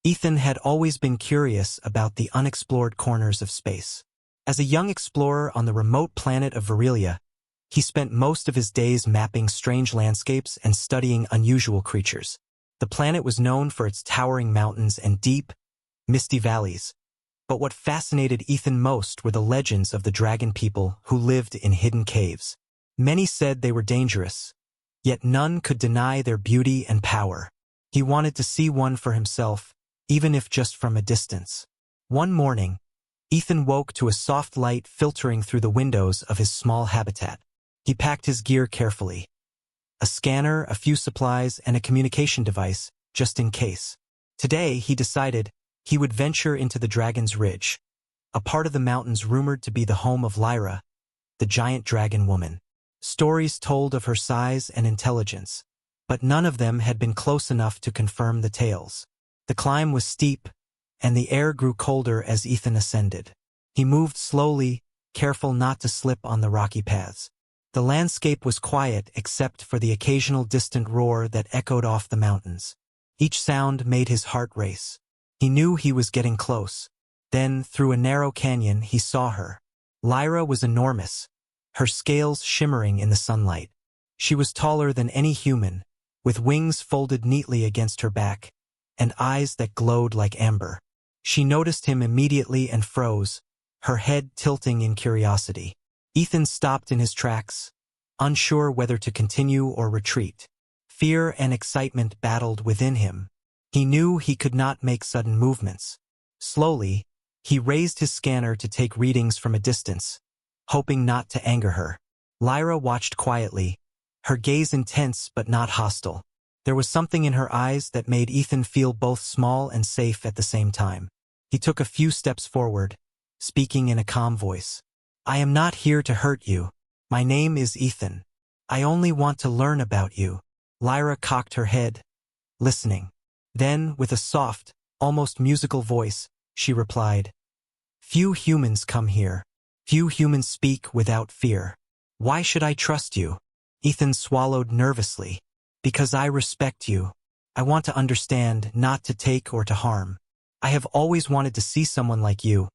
Ethan had always been curious about the unexplored corners of space. As a young explorer on the remote planet of Virelia, he spent most of his days mapping strange landscapes and studying unusual creatures. The planet was known for its towering mountains and deep, misty valleys. But what fascinated Ethan most were the legends of the dragon people who lived in hidden caves. Many said they were dangerous, yet none could deny their beauty and power. He wanted to see one for himself, even if just from a distance. One morning, Ethan woke to a soft light filtering through the windows of his small habitat. He packed his gear carefully. A scanner, a few supplies, and a communication device, just in case. Today, he decided he would venture into the Dragon's Ridge, a part of the mountains rumored to be the home of Lyra, the giant dragon woman. Stories told of her size and intelligence, but none of them had been close enough to confirm the tales. The climb was steep, and the air grew colder as Ethan ascended. He moved slowly, careful not to slip on the rocky paths. The landscape was quiet except for the occasional distant roar that echoed off the mountains. Each sound made his heart race. He knew he was getting close. Then, through a narrow canyon, he saw her. Lyra was enormous, her scales shimmering in the sunlight. She was taller than any human, with wings folded neatly against her back, and eyes that glowed like amber. She noticed him immediately and froze, her head tilting in curiosity. Ethan stopped in his tracks, unsure whether to continue or retreat. Fear and excitement battled within him. He knew he could not make sudden movements. Slowly, he raised his scanner to take readings from a distance, hoping not to anger her. Lyra watched quietly, her gaze intense but not hostile. There was something in her eyes that made Ethan feel both small and safe at the same time. He took a few steps forward, speaking in a calm voice. "I am not here to hurt you. My name is Ethan. I only want to learn about you." Lyra cocked her head, listening. Then, with a soft, almost musical voice, she replied, "Few humans come here. Few humans speak without fear. Why should I trust you?" Ethan swallowed nervously. "Because I respect you. I want to understand, not to take or to harm. I have always wanted to see someone like you,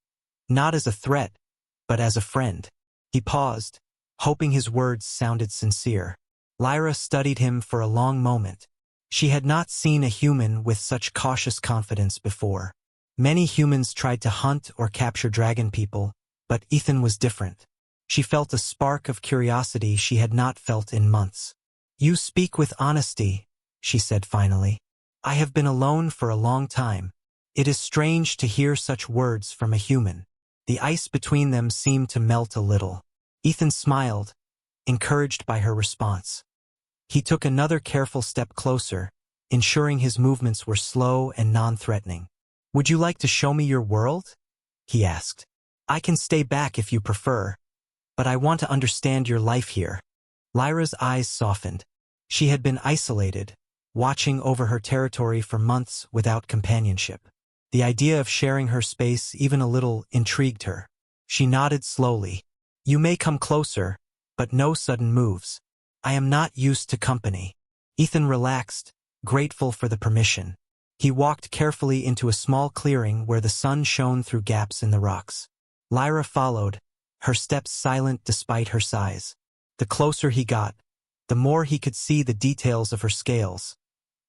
not as a threat, but as a friend." He paused, hoping his words sounded sincere. Lyra studied him for a long moment. She had not seen a human with such cautious confidence before. Many humans tried to hunt or capture dragon people, but Ethan was different. She felt a spark of curiosity she had not felt in months. "You speak with honesty," she said finally. "I have been alone for a long time. It is strange to hear such words from a human." The ice between them seemed to melt a little. Ethan smiled, encouraged by her response. He took another careful step closer, ensuring his movements were slow and non-threatening. "Would you like to show me your world?" he asked. "I can stay back if you prefer, but I want to understand your life here." Lyra's eyes softened. She had been isolated, watching over her territory for months without companionship. The idea of sharing her space even a little intrigued her. She nodded slowly. "You may come closer, but no sudden moves. I am not used to company." Ethan relaxed, grateful for the permission. He walked carefully into a small clearing where the sun shone through gaps in the rocks. Lyra followed, her steps silent despite her size. The closer he got, the more he could see the details of her scales,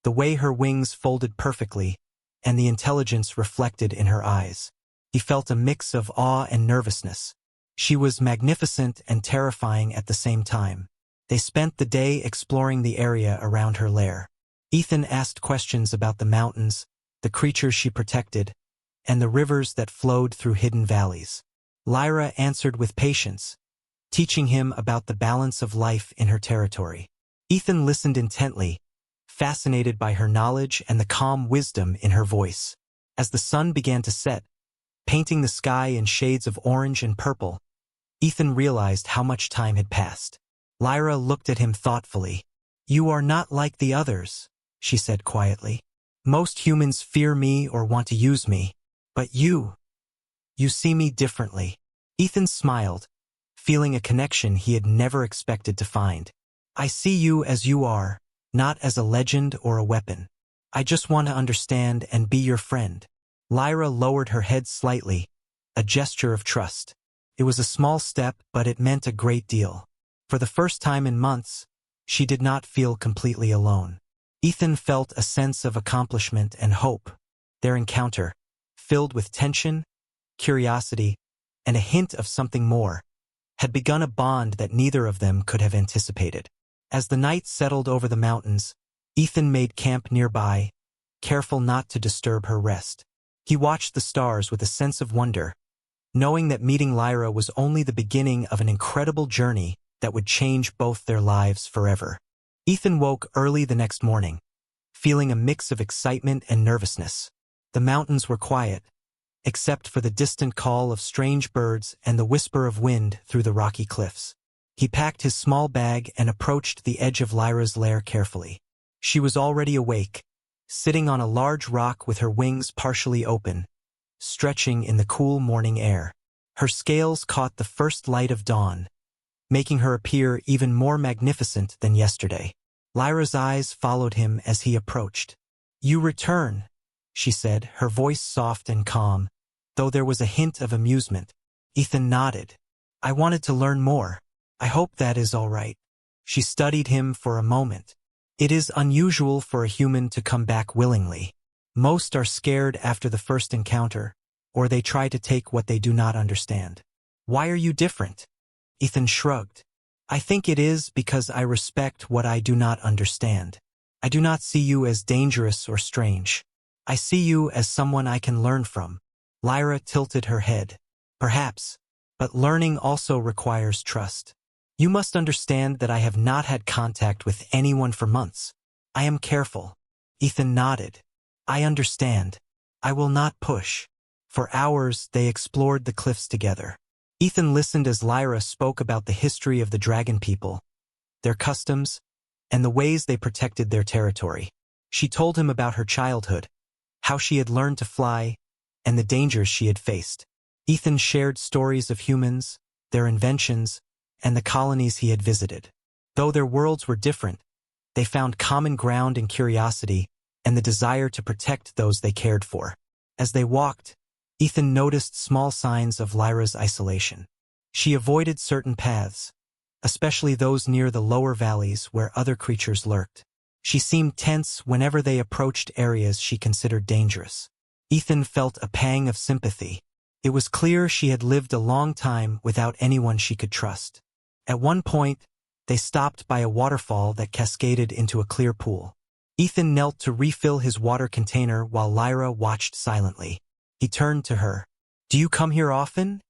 the way her wings folded perfectly, and the intelligence reflected in her eyes. He felt a mix of awe and nervousness. She was magnificent and terrifying at the same time. They spent the day exploring the area around her lair. Ethan asked questions about the mountains, the creatures she protected, and the rivers that flowed through hidden valleys. Lyra answered with patience, teaching him about the balance of life in her territory. Ethan listened intently, fascinated by her knowledge and the calm wisdom in her voice. As the sun began to set, painting the sky in shades of orange and purple, Ethan realized how much time had passed. Lyra looked at him thoughtfully. "You are not like the others," she said quietly. "Most humans fear me or want to use me, but you see me differently." Ethan smiled, feeling a connection he had never expected to find. "I see you as you are, not as a legend or a weapon. I just want to understand and be your friend. Lyra lowered her head slightly, a gesture of trust. It was a small step, but it meant a great deal. For the first time in months, she did not feel completely alone. Ethan felt a sense of accomplishment and hope. Their encounter, filled with tension, curiosity, and a hint of something more, had begun a bond that neither of them could have anticipated. As the night settled over the mountains, Ethan made camp nearby, careful not to disturb her rest. He watched the stars with a sense of wonder, knowing that meeting Lyra was only the beginning of an incredible journey that would change both their lives forever. Ethan woke early the next morning, feeling a mix of excitement and nervousness. The mountains were quiet, except for the distant call of strange birds and the whisper of wind through the rocky cliffs. He packed his small bag and approached the edge of Lyra's lair carefully. She was already awake, sitting on a large rock with her wings partially open, stretching in the cool morning air. Her scales caught the first light of dawn, making her appear even more magnificent than yesterday. Lyra's eyes followed him as he approached. "You return," she said, her voice soft and calm, though there was a hint of amusement. Ethan nodded. "I wanted to learn more. I hope that is all right." She studied him for a moment. It is unusual for a human to come back willingly. Most are scared after the first encounter, or they try to take what they do not understand. "Why are you different?" Ethan shrugged. "I think it is because I respect what I do not understand. I do not see you as dangerous or strange. I see you as someone I can learn from." Lyra tilted her head. "Perhaps, but learning also requires trust. You must understand that I have not had contact with anyone for months. I am careful." Ethan nodded. "I understand. I will not push." For hours, they explored the cliffs together. Ethan listened as Lyra spoke about the history of the dragon people, their customs, and the ways they protected their territory. She told him about her childhood, how she had learned to fly, and the dangers she had faced. Ethan shared stories of humans, their inventions, and the colonies he had visited. Though their worlds were different, they found common ground in curiosity and the desire to protect those they cared for. As they walked, Ethan noticed small signs of Lyra's isolation. She avoided certain paths, especially those near the lower valleys where other creatures lurked. She seemed tense whenever they approached areas she considered dangerous. Ethan felt a pang of sympathy. It was clear she had lived a long time without anyone she could trust. At one point, they stopped by a waterfall that cascaded into a clear pool. Ethan knelt to refill his water container while Lyra watched silently. He turned to her. "Do you come here often?"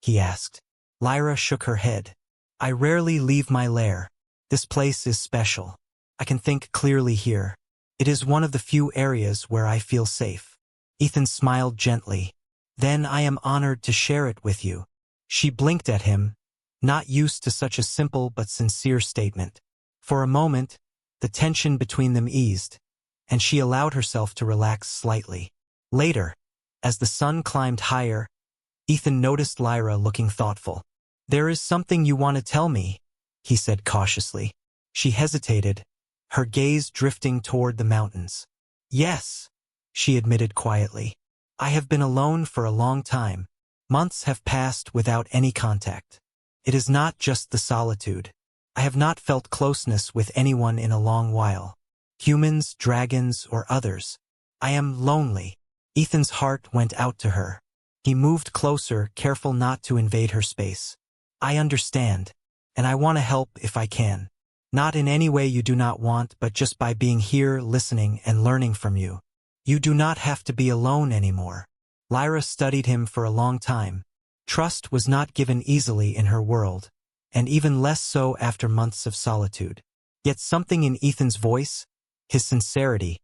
he asked. Lyra shook her head. "I rarely leave my lair. This place is special. I can think clearly here. It is one of the few areas where I feel safe." Ethan smiled gently. "Then I am honored to share it with you." She blinked at him, not used to such a simple but sincere statement. For a moment, the tension between them eased, and she allowed herself to relax slightly. Later, as the sun climbed higher, Ethan noticed Lyra looking thoughtful. "There is something you want to tell me," he said cautiously. She hesitated, her gaze drifting toward the mountains. "Yes," she admitted quietly. "I have been alone for a long time. Months have passed without any contact. It is not just the solitude. I have not felt closeness with anyone in a long while. Humans, dragons, or others. I am lonely." Ethan's heart went out to her. He moved closer, careful not to invade her space. "I understand, and I want to help if I can. Not in any way you do not want, but just by being here, listening, and learning from you. You do not have to be alone anymore." Lyra studied him for a long time. Trust was not given easily in her world, and even less so after months of solitude. Yet something in Ethan's voice, his sincerity,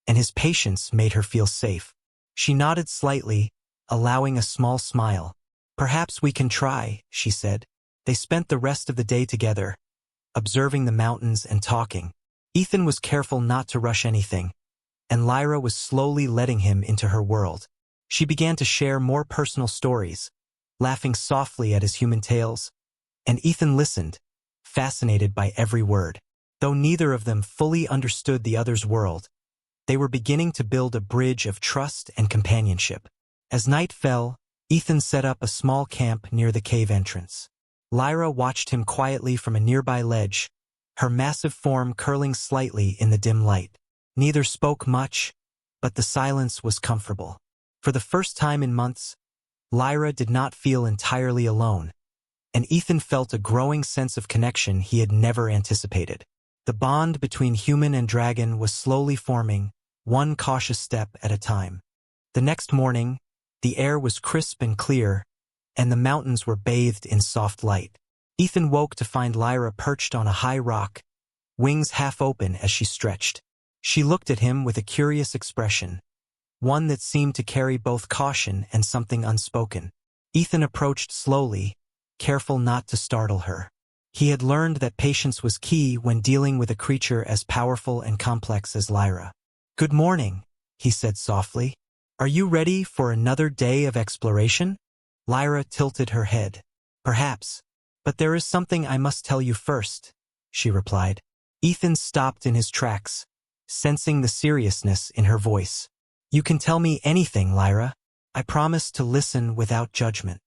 and his patience made her feel safe. She nodded slightly, allowing a small smile. "Perhaps we can try," she said. They spent the rest of the day together, observing the mountains and talking. Ethan was careful not to rush anything, and Lyra was slowly letting him into her world. She began to share more personal stories, laughing softly at his human tales, and Ethan listened, fascinated by every word. Though neither of them fully understood the other's world, They were beginning to build a bridge of trust and companionship. As night fell, Ethan set up a small camp near the cave entrance. Lyra watched him quietly from a nearby ledge, her massive form curling slightly in the dim light. Neither spoke much, but the silence was comfortable. For the first time in months, Lyra did not feel entirely alone, and Ethan felt a growing sense of connection he had never anticipated. The bond between human and dragon was slowly forming, one cautious step at a time. The next morning, the air was crisp and clear, and the mountains were bathed in soft light. Ethan woke to find Lyra perched on a high rock, wings half open as she stretched. She looked at him with a curious expression, one that seemed to carry both caution and something unspoken. Ethan approached slowly, careful not to startle her. He had learned that patience was key when dealing with a creature as powerful and complex as Lyra. "Good morning," he said softly. "Are you ready for another day of exploration?" Lyra tilted her head. "Perhaps, but there is something I must tell you first," she replied. Ethan stopped in his tracks, sensing the seriousness in her voice. "You can tell me anything, Lyra. I promise to listen without judgment."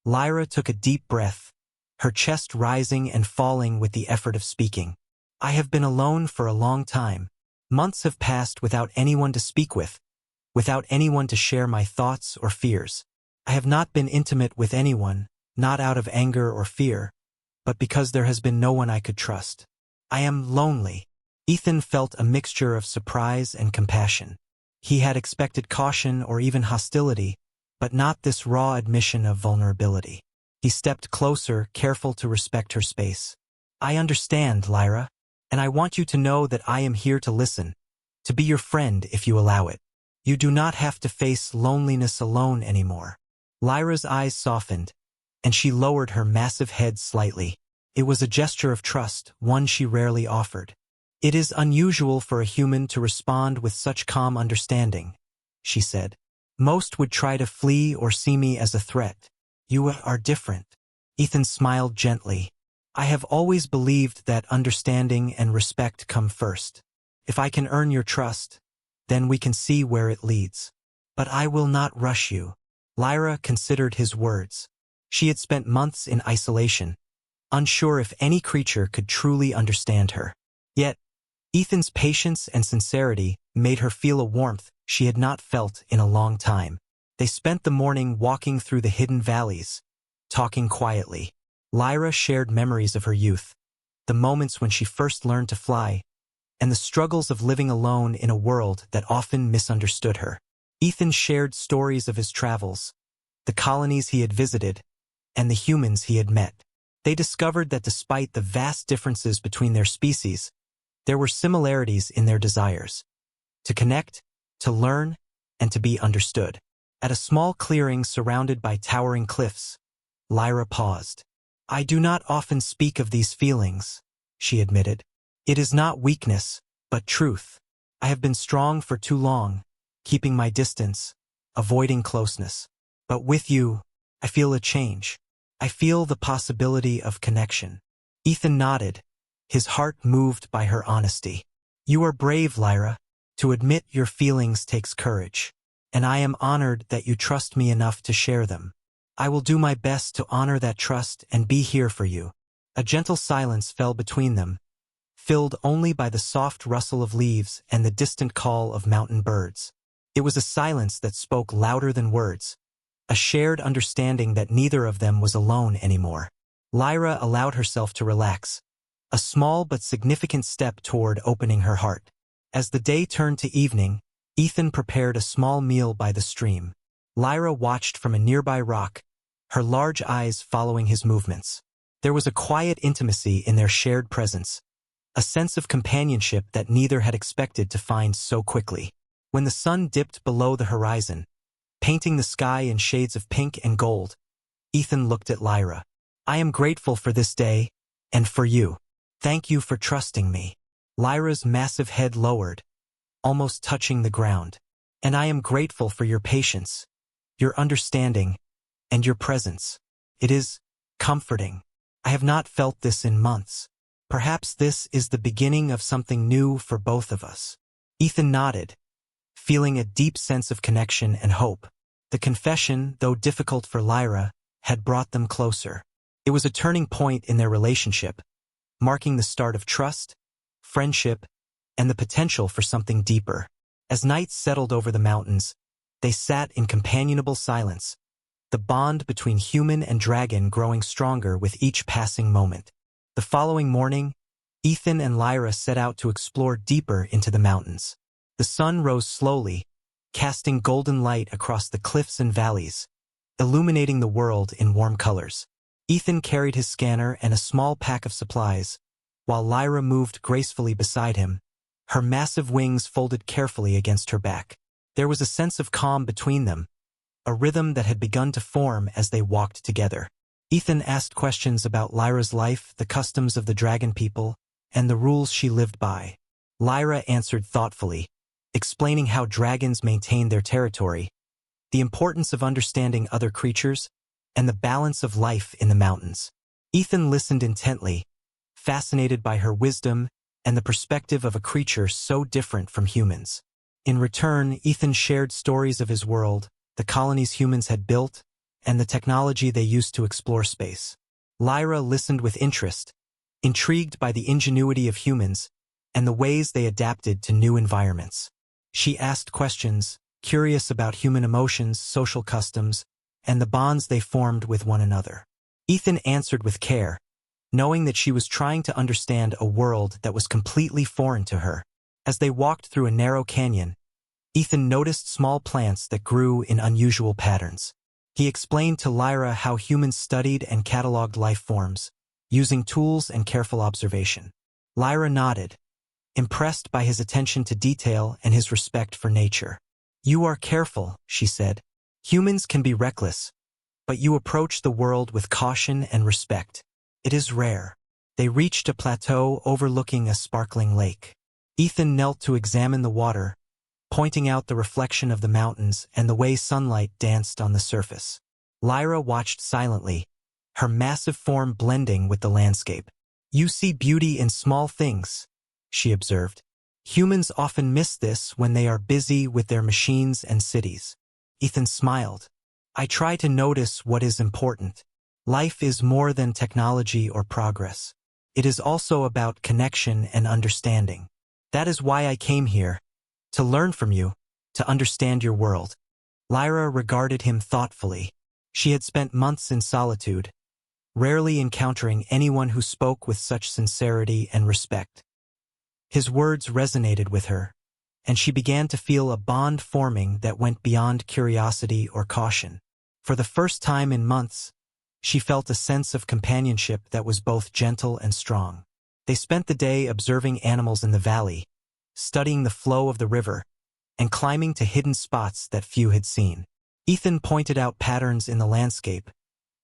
Lyra took a deep breath, her chest rising and falling with the effort of speaking. "I have been alone for a long time. Months have passed without anyone to speak with, without anyone to share my thoughts or fears. I have not been intimate with anyone, not out of anger or fear, but because there has been no one I could trust. I am lonely." Ethan felt a mixture of surprise and compassion. He had expected caution or even hostility, but not this raw admission of vulnerability. He stepped closer, careful to respect her space. "I understand, Lyra, and I want you to know that I am here to listen, to be your friend if you allow it. You do not have to face loneliness alone anymore." Lyra's eyes softened, and she lowered her massive head slightly. It was a gesture of trust, one she rarely offered. "It is unusual for a human to respond with such calm understanding," she said. "Most would try to flee or see me as a threat. You are different." Ethan smiled gently. "I have always believed that understanding and respect come first. If I can earn your trust, then we can see where it leads. But I will not rush you." Lyra considered his words. She had spent months in isolation, unsure if any creature could truly understand her. Yet, Ethan's patience and sincerity made her feel a warmth she had not felt in a long time. They spent the morning walking through the hidden valleys, talking quietly. Lyra shared memories of her youth, the moments when she first learned to fly, and the struggles of living alone in a world that often misunderstood her. Ethan shared stories of his travels, the colonies he had visited, and the humans he had met. They discovered that despite the vast differences between their species, there were similarities in their desires: to connect, to learn, and to be understood. At a small clearing surrounded by towering cliffs, Lyra paused. "I do not often speak of these feelings," she admitted. "It is not weakness, but truth. I have been strong for too long, keeping my distance, avoiding closeness. But with you, I feel a change. I feel the possibility of connection." Ethan nodded, his heart moved by her honesty. "You are brave, Lyra. To admit your feelings takes courage, and I am honored that you trust me enough to share them. I will do my best to honor that trust and be here for you." A gentle silence fell between them, filled only by the soft rustle of leaves and the distant call of mountain birds. It was a silence that spoke louder than words, a shared understanding that neither of them was alone anymore. Lyra allowed herself to relax, a small but significant step toward opening her heart. As the day turned to evening, Ethan prepared a small meal by the stream. Lyra watched from a nearby rock, her large eyes following his movements. There was a quiet intimacy in their shared presence, a sense of companionship that neither had expected to find so quickly. When the sun dipped below the horizon, painting the sky in shades of pink and gold, Ethan looked at Lyra. "I am grateful for this day, and for you. Thank you for trusting me." Lyra's massive head lowered, almost touching the ground. "And I am grateful for your patience, your understanding, and your presence. It is comforting. I have not felt this in months. Perhaps this is the beginning of something new for both of us." Ethan nodded, feeling a deep sense of connection and hope. The confession, though difficult for Lyra, had brought them closer. It was a turning point in their relationship, marking the start of trust, friendship, and the potential for something deeper. As night settled over the mountains, they sat in companionable silence, the bond between human and dragon growing stronger with each passing moment. The following morning, Ethan and Lyra set out to explore deeper into the mountains. The sun rose slowly, casting golden light across the cliffs and valleys, illuminating the world in warm colors. Ethan carried his scanner and a small pack of supplies, while Lyra moved gracefully beside him, her massive wings folded carefully against her back. There was a sense of calm between them, a rhythm that had begun to form as they walked together. Ethan asked questions about Lyra's life, the customs of the dragon people, and the rules she lived by. Lyra answered thoughtfully, explaining how dragons maintain their territory, the importance of understanding other creatures, and the balance of life in the mountains. Ethan listened intently, fascinated by her wisdom and the perspective of a creature so different from humans. In return, Ethan shared stories of his world, the colonies humans had built, and the technology they used to explore space. Lyra listened with interest, intrigued by the ingenuity of humans and the ways they adapted to new environments. She asked questions, curious about human emotions, social customs, and the bonds they formed with one another. Ethan answered with care, knowing that she was trying to understand a world that was completely foreign to her. As they walked through a narrow canyon, Ethan noticed small plants that grew in unusual patterns. He explained to Lyra how humans studied and cataloged life forms, using tools and careful observation. Lyra nodded, impressed by his attention to detail and his respect for nature. "You are careful," she said. "Humans can be reckless, but you approach the world with caution and respect. It is rare." They reached a plateau overlooking a sparkling lake. Ethan knelt to examine the water, pointing out the reflection of the mountains and the way sunlight danced on the surface. Lyra watched silently, her massive form blending with the landscape. "You see beauty in small things," she observed. "Humans often miss this when they are busy with their machines and cities." Ethan smiled. "I try to notice what is important. Life is more than technology or progress. It is also about connection and understanding. That is why I came here, to learn from you, to understand your world." Lyra regarded him thoughtfully. She had spent months in solitude, rarely encountering anyone who spoke with such sincerity and respect. His words resonated with her, and she began to feel a bond forming that went beyond curiosity or caution. For the first time in months, she felt a sense of companionship that was both gentle and strong. They spent the day observing animals in the valley, studying the flow of the river, and climbing to hidden spots that few had seen. Ethan pointed out patterns in the landscape,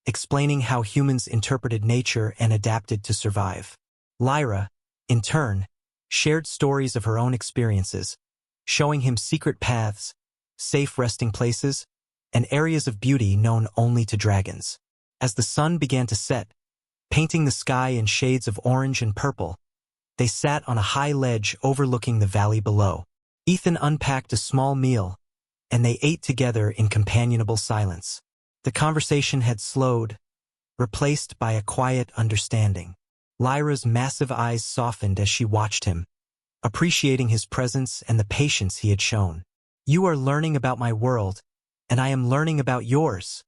explaining how humans interpreted nature and adapted to survive. Lyra, in turn, shared stories of her own experiences, showing him secret paths, safe resting places, and areas of beauty known only to dragons. As the sun began to set, painting the sky in shades of orange and purple, they sat on a high ledge overlooking the valley below. Ethan unpacked a small meal, and they ate together in companionable silence. The conversation had slowed, replaced by a quiet understanding. Lyra's massive eyes softened as she watched him, appreciating his presence and the patience he had shown. "You are learning about my world, and I am learning about yours,"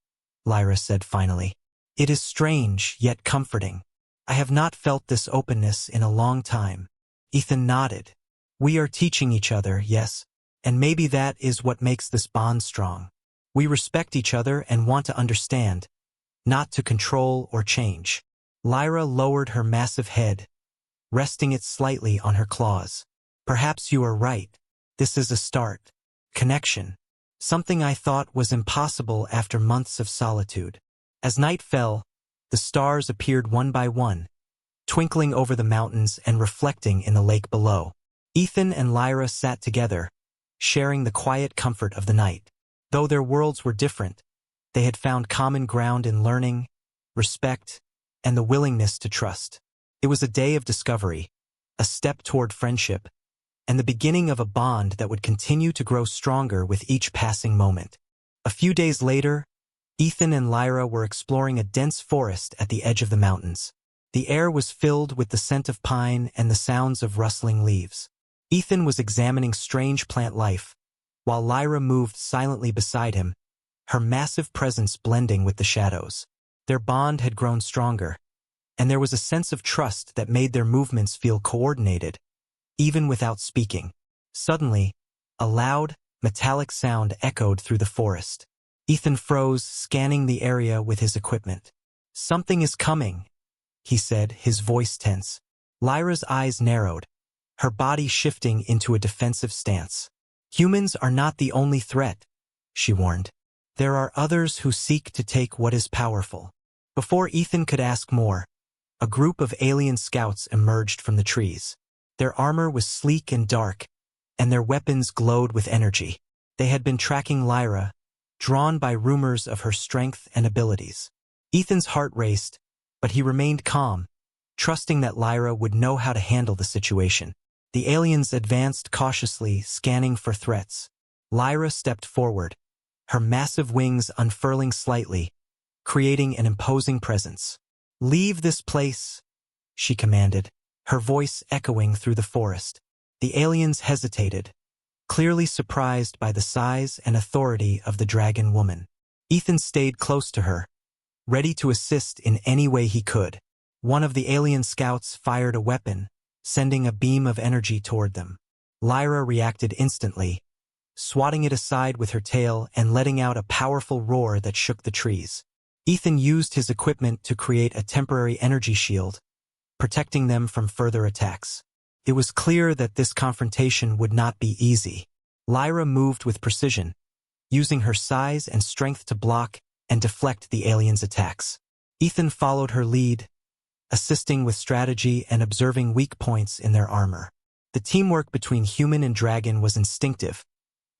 Lyra said finally. "It is strange, yet comforting. I have not felt this openness in a long time." Ethan nodded. "We are teaching each other, yes, and maybe that is what makes this bond strong. We respect each other and want to understand, not to control or change." Lyra lowered her massive head, resting it slightly on her claws. "Perhaps you are right. This is a start. Connection. Something I thought was impossible after months of solitude." As night fell, the stars appeared one by one, twinkling over the mountains and reflecting in the lake below. Ethan and Lyra sat together, sharing the quiet comfort of the night. Though their worlds were different, they had found common ground in learning, respect, and the willingness to trust. It was a day of discovery, a step toward friendship, and the beginning of a bond that would continue to grow stronger with each passing moment. A few days later, Ethan and Lyra were exploring a dense forest at the edge of the mountains. The air was filled with the scent of pine and the sounds of rustling leaves. Ethan was examining strange plant life, while Lyra moved silently beside him, her massive presence blending with the shadows. Their bond had grown stronger, and there was a sense of trust that made their movements feel coordinated, even without speaking. Suddenly, a loud, metallic sound echoed through the forest. Ethan froze, scanning the area with his equipment. "Something is coming," he said, his voice tense. Lyra's eyes narrowed, her body shifting into a defensive stance. "Humans are not the only threat," she warned. "There are others who seek to take what is powerful." Before Ethan could ask more, a group of alien scouts emerged from the trees. Their armor was sleek and dark, and their weapons glowed with energy. They had been tracking Lyra, drawn by rumors of her strength and abilities. Ethan's heart raced, but he remained calm, trusting that Lyra would know how to handle the situation. The aliens advanced cautiously, scanning for threats. Lyra stepped forward, her massive wings unfurling slightly, creating an imposing presence. "Leave this place," she commanded, her voice echoing through the forest. The aliens hesitated, clearly surprised by the size and authority of the dragon woman. Ethan stayed close to her, ready to assist in any way he could. One of the alien scouts fired a weapon, sending a beam of energy toward them. Lyra reacted instantly, swatting it aside with her tail and letting out a powerful roar that shook the trees. Ethan used his equipment to create a temporary energy shield, protecting them from further attacks. It was clear that this confrontation would not be easy. Lyra moved with precision, using her size and strength to block and deflect the aliens' attacks. Ethan followed her lead, assisting with strategy and observing weak points in their armor. The teamwork between human and dragon was instinctive,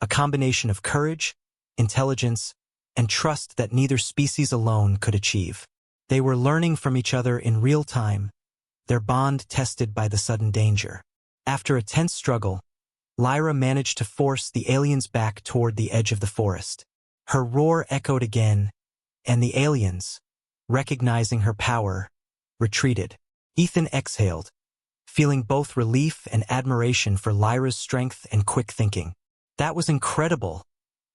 a combination of courage, intelligence, and trust that neither species alone could achieve. They were learning from each other in real time, their bond tested by the sudden danger. After a tense struggle, Lyra managed to force the aliens back toward the edge of the forest. Her roar echoed again, and the aliens, recognizing her power, retreated. Ethan exhaled, feeling both relief and admiration for Lyra's strength and quick thinking. "That was incredible,"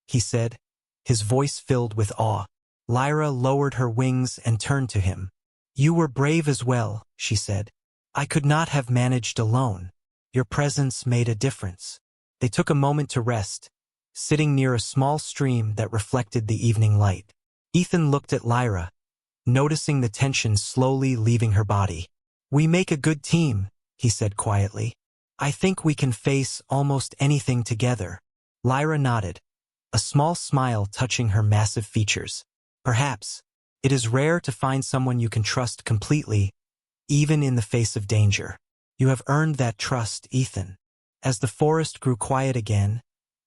he said, his voice filled with awe. Lyra lowered her wings and turned to him. "You were brave as well," she said. "I could not have managed alone. Your presence made a difference." They took a moment to rest, sitting near a small stream that reflected the evening light. Ethan looked at Lyra, noticing the tension slowly leaving her body. "We make a good team," he said quietly. "I think we can face almost anything together." Lyra nodded, a small smile touching her massive features. "Perhaps. It is rare to find someone you can trust completely, even in the face of danger. You have earned that trust, Ethan." As the forest grew quiet again,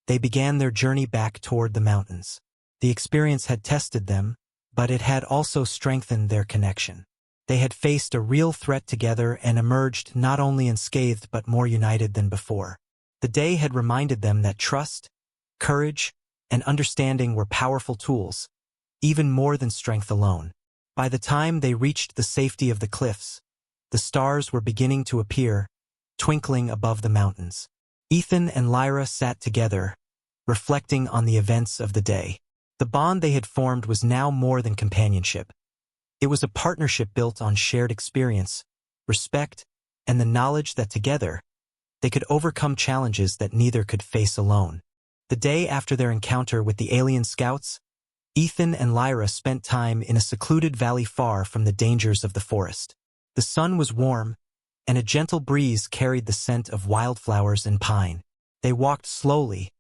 they began their journey back toward the mountains. The experience had tested them, but it had also strengthened their connection. They had faced a real threat together and emerged not only unscathed but more united than before. The day had reminded them that trust, courage, and understanding were powerful tools, even more than strength alone. By the time they reached the safety of the cliffs, the stars were beginning to appear, twinkling above the mountains. Ethan and Lyra sat together, reflecting on the events of the day. The bond they had formed was now more than companionship. It was a partnership built on shared experience, respect, and the knowledge that together, they could overcome challenges that neither could face alone. The day after their encounter with the alien scouts, Ethan and Lyra spent time in a secluded valley far from the dangers of the forest. The sun was warm, and a gentle breeze carried the scent of wildflowers and pine. They walked slowly,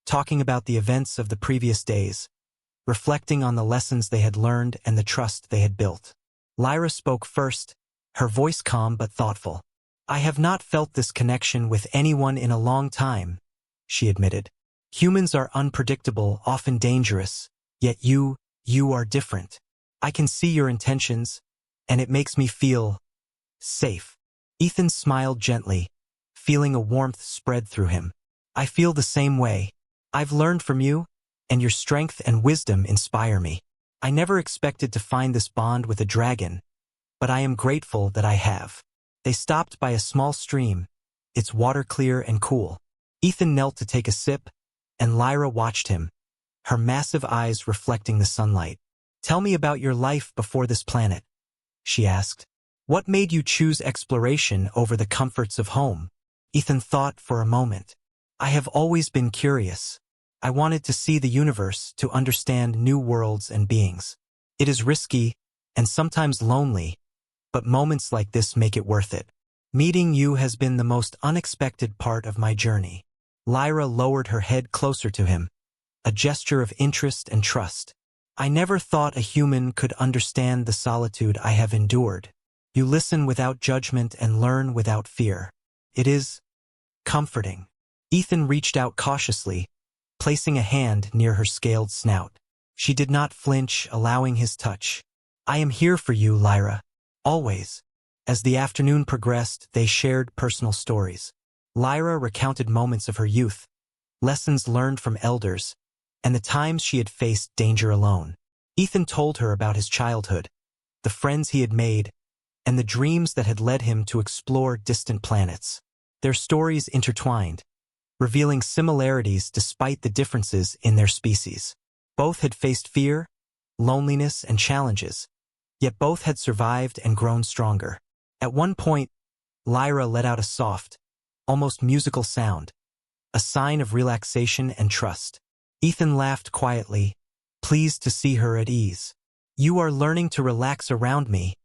talking about the events of the previous days, reflecting on the lessons they had learned and the trust they had built. Lyra spoke first, her voice calm but thoughtful. "I have not felt this connection with anyone in a long time," she admitted. "Humans are unpredictable, often dangerous, yet you are different. I can see your intentions, and it makes me feel safe." Ethan smiled gently, feeling a warmth spread through him. I feel the same way. I've learned from you, and your strength and wisdom inspire me. I never expected to find this bond with a dragon, but I am grateful that I have. They stopped by a small stream, its water clear and cool. Ethan knelt to take a sip, and Lyra watched him, her massive eyes reflecting the sunlight. Tell me about your life before this planet, she asked. What made you choose exploration over the comforts of home? Ethan thought for a moment. I have always been curious. I wanted to see the universe, to understand new worlds and beings. It is risky and sometimes lonely, but moments like this make it worth it. Meeting you has been the most unexpected part of my journey. Lyra lowered her head closer to him, a gesture of interest and trust. I never thought a human could understand the solitude I have endured. You listen without judgment and learn without fear. It is comforting. Ethan reached out cautiously, placing a hand near her scaled snout. She did not flinch, allowing his touch. I am here for you, Lyra. Always. As the afternoon progressed, they shared personal stories. Lyra recounted moments of her youth, lessons learned from elders, and the times she had faced danger alone. Ethan told her about his childhood, the friends he had made, and the dreams that had led him to explore distant planets. Their stories intertwined, revealing similarities despite the differences in their species. Both had faced fear, loneliness, and challenges, yet both had survived and grown stronger. At one point, Lyra let out a soft, almost musical sound, a sign of relaxation and trust. Ethan laughed quietly, pleased to see her at ease. You are learning to relax around me,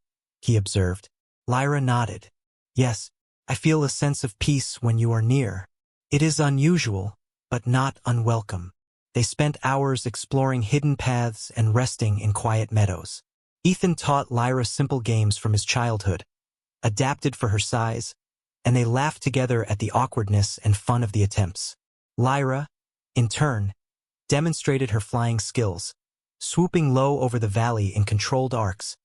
he observed. Lyra nodded. Yes, I feel a sense of peace when you are near. It is unusual, but not unwelcome. They spent hours exploring hidden paths and resting in quiet meadows. Ethan taught Lyra simple games from his childhood, adapted for her size, and they laughed together at the awkwardness and fun of the attempts. Lyra, in turn, demonstrated her flying skills, swooping low over the valley in controlled arcs,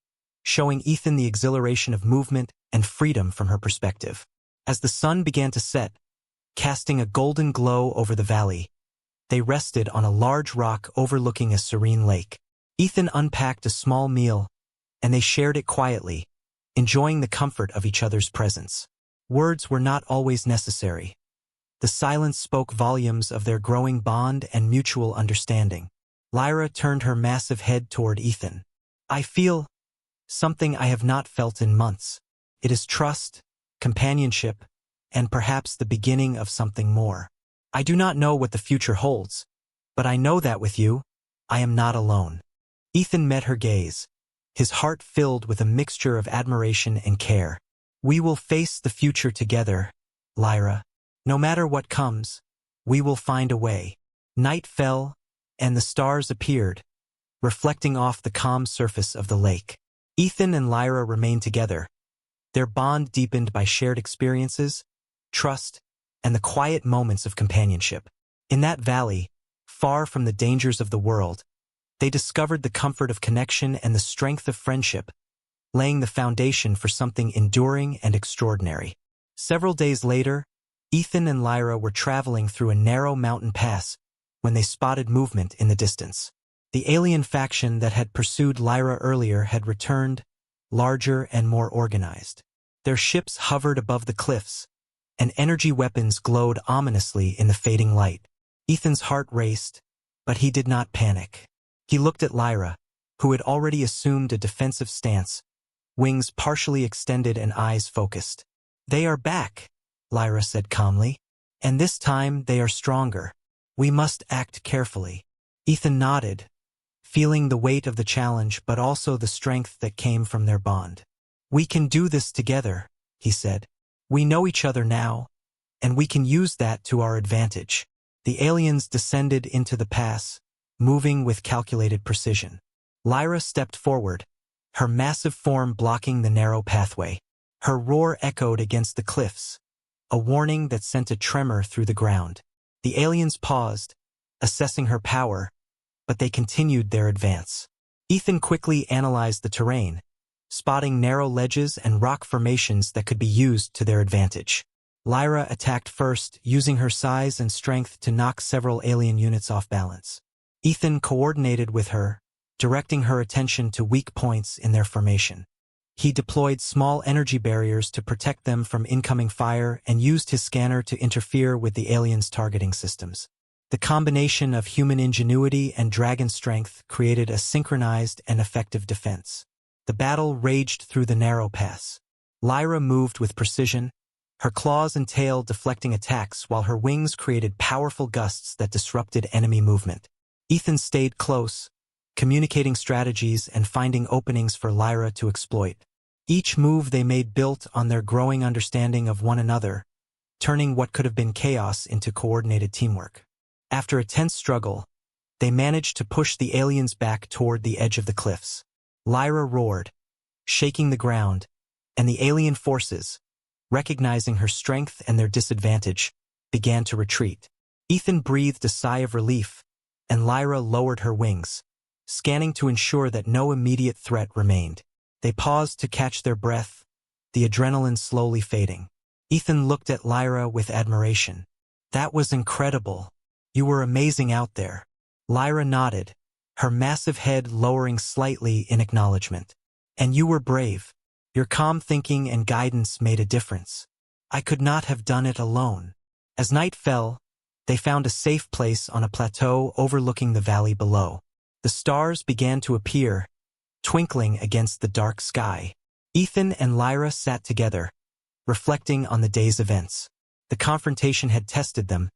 showing Ethan the exhilaration of movement and freedom from her perspective. As the sun began to set, casting a golden glow over the valley, they rested on a large rock overlooking a serene lake. Ethan unpacked a small meal, and they shared it quietly, enjoying the comfort of each other's presence. Words were not always necessary. The silence spoke volumes of their growing bond and mutual understanding. Lyra turned her massive head toward Ethan. I feel something I have not felt in months. It is trust, companionship, and perhaps the beginning of something more. I do not know what the future holds, but I know that with you, I am not alone. Ethan met her gaze, his heart filled with a mixture of admiration and care. We will face the future together, Lyra. No matter what comes, we will find a way. Night fell, and the stars appeared, reflecting off the calm surface of the lake. Ethan and Lyra remained together, their bond deepened by shared experiences, trust, and the quiet moments of companionship. In that valley, far from the dangers of the world, they discovered the comfort of connection and the strength of friendship, laying the foundation for something enduring and extraordinary. Several days later, Ethan and Lyra were traveling through a narrow mountain pass when they spotted movement in the distance. The alien faction that had pursued Lyra earlier had returned, larger and more organized. Their ships hovered above the cliffs, and energy weapons glowed ominously in the fading light. Ethan's heart raced, but he did not panic. He looked at Lyra, who had already assumed a defensive stance, wings partially extended and eyes focused. They are back, Lyra said calmly, and this time they are stronger. We must act carefully. Ethan nodded, feeling the weight of the challenge but also the strength that came from their bond. We can do this together, he said. We know each other now, and we can use that to our advantage. The aliens descended into the pass, moving with calculated precision. Lyra stepped forward, her massive form blocking the narrow pathway. Her roar echoed against the cliffs, a warning that sent a tremor through the ground. The aliens paused, assessing her power, but they continued their advance. Ethan quickly analyzed the terrain, spotting narrow ledges and rock formations that could be used to their advantage. Lyra attacked first, using her size and strength to knock several alien units off balance. Ethan coordinated with her, directing her attention to weak points in their formation. He deployed small energy barriers to protect them from incoming fire and used his scanner to interfere with the aliens' targeting systems. The combination of human ingenuity and dragon strength created a synchronized and effective defense. The battle raged through the narrow pass. Lyra moved with precision, her claws and tail deflecting attacks while her wings created powerful gusts that disrupted enemy movement. Ethan stayed close, communicating strategies and finding openings for Lyra to exploit. Each move they made built on their growing understanding of one another, turning what could have been chaos into coordinated teamwork. After a tense struggle, they managed to push the aliens back toward the edge of the cliffs. Lyra roared, shaking the ground, and the alien forces, recognizing her strength and their disadvantage, began to retreat. Ethan breathed a sigh of relief, and Lyra lowered her wings, scanning to ensure that no immediate threat remained. They paused to catch their breath, the adrenaline slowly fading. Ethan looked at Lyra with admiration. "That was incredible. You were amazing out there." Lyra nodded, her massive head lowering slightly in acknowledgement. "And you were brave. Your calm thinking and guidance made a difference. I could not have done it alone." As night fell, they found a safe place on a plateau overlooking the valley below. The stars began to appear, twinkling against the dark sky. Ethan and Lyra sat together, reflecting on the day's events. The confrontation had tested them,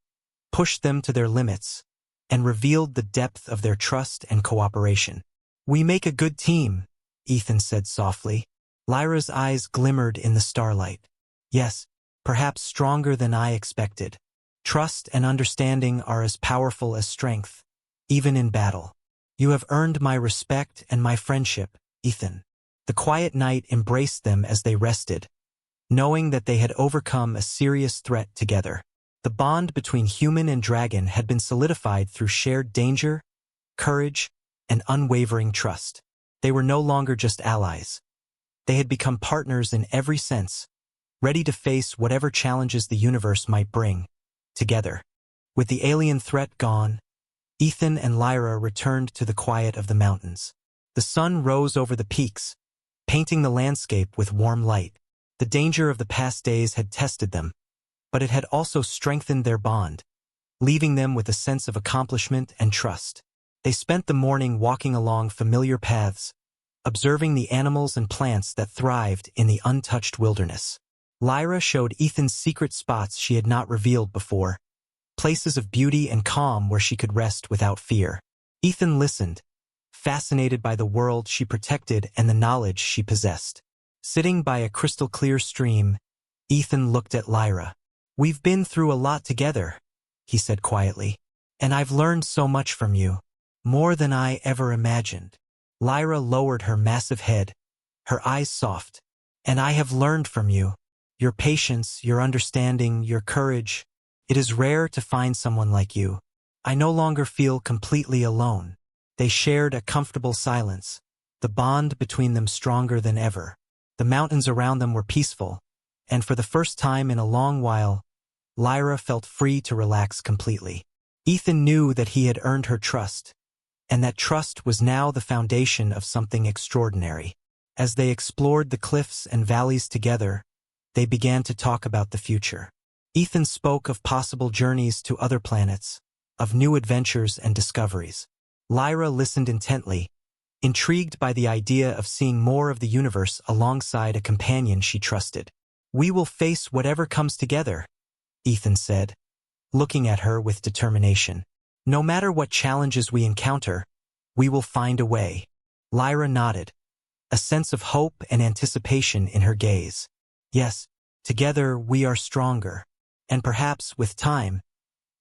pushed them to their limits, and revealed the depth of their trust and cooperation. "We make a good team," Ethan said softly. Lyra's eyes glimmered in the starlight. "Yes, perhaps stronger than I expected. Trust and understanding are as powerful as strength, even in battle. You have earned my respect and my friendship, Ethan." The quiet night embraced them as they rested, knowing that they had overcome a serious threat together. The bond between human and dragon had been solidified through shared danger, courage, and unwavering trust. They were no longer just allies. They had become partners in every sense, ready to face whatever challenges the universe might bring, together. With the alien threat gone, Ethan and Lyra returned to the quiet of the mountains. The sun rose over the peaks, painting the landscape with warm light. The danger of the past days had tested them, but it had also strengthened their bond, leaving them with a sense of accomplishment and trust. They spent the morning walking along familiar paths, observing the animals and plants that thrived in the untouched wilderness. Lyra showed Ethan secret spots she had not revealed before, places of beauty and calm where she could rest without fear. Ethan listened, fascinated by the world she protected and the knowledge she possessed. Sitting by a crystal-clear stream, Ethan looked at Lyra. "We've been through a lot together," he said quietly, "and I've learned so much from you, more than I ever imagined." Lyra lowered her massive head, her eyes soft. "And I have learned from you. Your patience, your understanding, your courage. It is rare to find someone like you. I no longer feel completely alone." They shared a comfortable silence, the bond between them stronger than ever. The mountains around them were peaceful, and for the first time in a long while, Lyra felt free to relax completely. Ethan knew that he had earned her trust, and that trust was now the foundation of something extraordinary. As they explored the cliffs and valleys together, they began to talk about the future. Ethan spoke of possible journeys to other planets, of new adventures and discoveries. Lyra listened intently, intrigued by the idea of seeing more of the universe alongside a companion she trusted. "We will face whatever comes together," Ethan said, looking at her with determination. "No matter what challenges we encounter, we will find a way." Lyra nodded, a sense of hope and anticipation in her gaze. "Yes, together we are stronger, and perhaps, with time,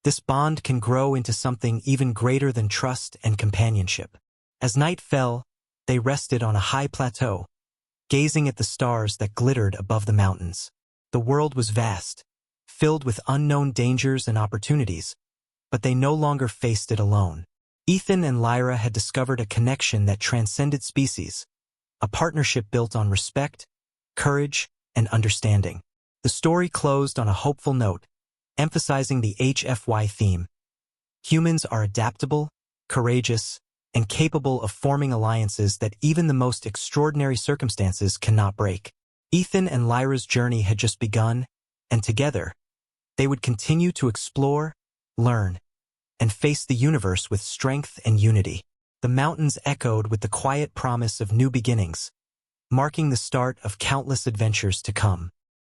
this bond can grow into something even greater than trust and companionship." As night fell, they rested on a high plateau, gazing at the stars that glittered above the mountains. The world was vast, filled with unknown dangers and opportunities, but they no longer faced it alone. Ethan and Lyra had discovered a connection that transcended species, a partnership built on respect, courage, and understanding. The The story closed on a hopeful note, emphasizing the HFY theme. Humans are adaptable, courageous, and capable of forming alliances that even the most extraordinary circumstances cannot break. Ethan and Lyra's journey had just begun, and together, they would continue to explore, learn, and face the universe with strength and unity. The mountains echoed with the quiet promise of new beginnings, marking the start of countless adventures to come.